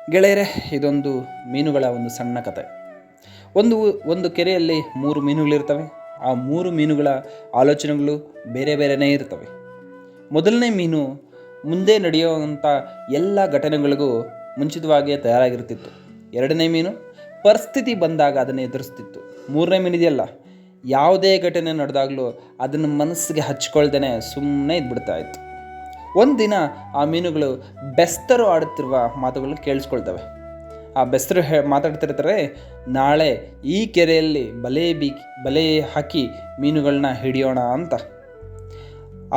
ಗೆಳೆಯರೆ, ಇದೊಂದು ಮೀನುಗಳ ಒಂದು ಸಣ್ಣ ಕತೆ. ಒಂದು ಒಂದು ಕೆರೆಯಲ್ಲಿ 3 ಮೀನುಗಳಿರ್ತವೆ. ಆ 3 ಮೀನುಗಳ ಆಲೋಚನೆಗಳು ಬೇರೆ ಬೇರೆಯೇ ಇರ್ತವೆ. ಮೊದಲನೇ ಮೀನು ಮುಂದೆ ನಡೆಯುವಂಥ ಎಲ್ಲ ಘಟನೆಗಳಿಗೂ ಮುಂಚಿತವಾಗಿಯೇ ತಯಾರಾಗಿರ್ತಿತ್ತು. ಎರಡನೇ ಮೀನು ಪರಿಸ್ಥಿತಿ ಬಂದಾಗ ಅದನ್ನು ಎದುರಿಸ್ತಿತ್ತು. ಮೂರನೇ ಮೀನಿದೆಯಲ್ಲ, ಯಾವುದೇ ಘಟನೆ ನಡೆದಾಗಲೂ ಅದನ್ನು ಮನಸ್ಸಿಗೆ ಹಚ್ಕೊಳ್ದೇ ಸುಮ್ಮನೆ ಇದ್ಬಿಡ್ತಾ ಇತ್ತು. ಒಂದಿನ ಆ ಮೀನುಗಳು ಬೆಸ್ತರು ಆಡುತ್ತಿರುವ ಮಾತುಗಳನ್ನು ಕೇಳಿಸ್ಕೊಳ್ತವೆ. ಆ ಬೆಸ್ತರು ಮಾತಾಡ್ತಿರ್ತಾರೆ, ನಾಳೆ ಈ ಕೆರೆಯಲ್ಲಿ ಬಲೆ ಹಾಕಿ ಮೀನುಗಳನ್ನ ಹಿಡಿಯೋಣ ಅಂತ.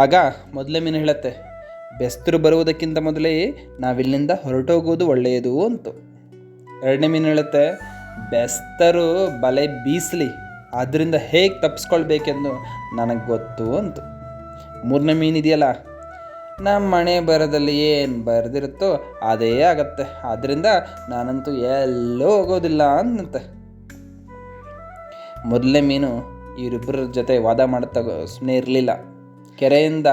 ಆಗ ಮೊದಲೇ ಮೀನು ಹೇಳುತ್ತೆ, ಬೆಸ್ತರು ಬರುವುದಕ್ಕಿಂತ ಮೊದಲೇ ನಾವಿಲ್ಲಿಂದ ಹೊರಟೋಗೋದು ಒಳ್ಳೆಯದು ಅಂತು. ಎರಡನೇ ಮೀನು ಹೇಳುತ್ತೆ, ಬೆಸ್ತರು ಬಲೆ ಬೀಸಲಿ, ಅದರಿಂದ ಹೇಗೆ ತಪ್ಪಿಸ್ಕೊಳ್ಬೇಕೆಂದು ನನಗೆ ಗೊತ್ತು ಅಂತು. ಮೂರನೇ ಮೀನಿದೆಯಲ್ಲ, ನಮ್ಮ ಮನೆ ಬರದಲ್ಲಿ ಏನು ಬರೆದಿರುತ್ತೋ ಅದೇ ಆಗತ್ತೆ, ಆದ್ದರಿಂದ ನಾನಂತೂ ಎಲ್ಲೂ ಹೋಗೋದಿಲ್ಲ ಅಂತೆ. ಮೊದಲನೇ ಮೀನು ಇವರಿಬ್ಬರ ಜೊತೆ ವಾದ ಮಾಡ್ತಾ ಸುಮ್ಮನೆ ಇರಲಿಲ್ಲ. ಕೆರೆಯಿಂದ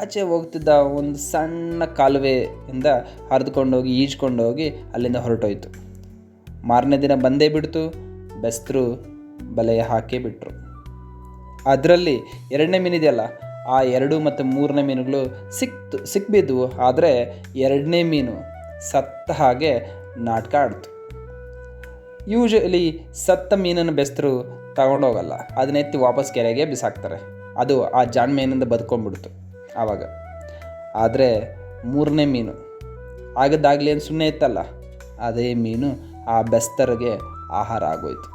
ಆಚೆ ಹೋಗ್ತಿದ್ದ ಒಂದು ಸಣ್ಣ ಕಾಲುವೆಯಿಂದ ಹರಿದುಕೊಂಡೋಗಿ ಈಜ್ಕೊಂಡೋಗಿ ಅಲ್ಲಿಂದ ಹೊರಟೋಯ್ತು. ಮಾರನೇ ದಿನ ಬಂದೇ ಬಿಡ್ತು, ಬೆಸ್ತರು ಬಲೆ ಹಾಕೇ ಬಿಟ್ಟರು. ಅದರಲ್ಲಿ ಎರಡನೇ ಮೀನಿದೆಯಲ್ಲ, ಆ 2 ಮತ್ತು 3ನೇ ಮೀನುಗಳು ಸಿಕ್ಬಿದ್ವು. ಆದರೆ ಎರಡನೇ ಮೀನು ಸತ್ತ ಹಾಗೆ ನಾಟಕ ಆಡ್ತು. ಯೂಶಲಿ ಸತ್ತ ಮೀನನ್ನು ಬೆಸ್ತರು ತಗೊಂಡೋಗಲ್ಲ, ಅದನ್ನೆತ್ತಿ ವಾಪಸ್ ಕೆರೆಗೆ ಬಿಸಾಕ್ತಾರೆ. ಅದು ಆ ಜಾಣ್ಮೆಯಿಂದ ಬದುಕೊಂಡ್ಬಿಡ್ತು ಆವಾಗ. ಆದರೆ 3ನೇ ಮೀನು ಆಗದ್ದಾಗಲಿ ಏನು ಸುಮ್ಮನೆ ಇತ್ತಲ್ಲ, ಅದೇ ಮೀನು ಆ ಬೆಸ್ತರಿಗೆ ಆಹಾರ ಆಗೋಯ್ತು.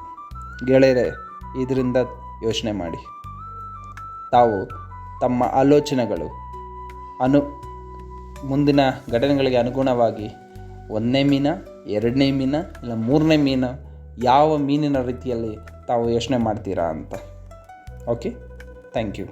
ಗೆಳೆಯರೆ, ಇದರಿಂದ ಯೋಚನೆ ಮಾಡಿ, ತಾವು ತಮ್ಮ ಆಲೋಚನೆಗಳು ಮುಂದಿನ ಘಟನೆಗಳಿಗೆ ಅನುಗುಣವಾಗಿ 1ನೇ ಮೀನ, 2ನೇ ಮೀನ ಇಲ್ಲ 3ನೇ ಮೀನ, ಯಾವ ಮೀನಿನ ರೀತಿಯಲ್ಲಿ ತಾವು ಯೋಚನೆ ಮಾಡ್ತೀರಾ ಅಂತ. Okay, thank you.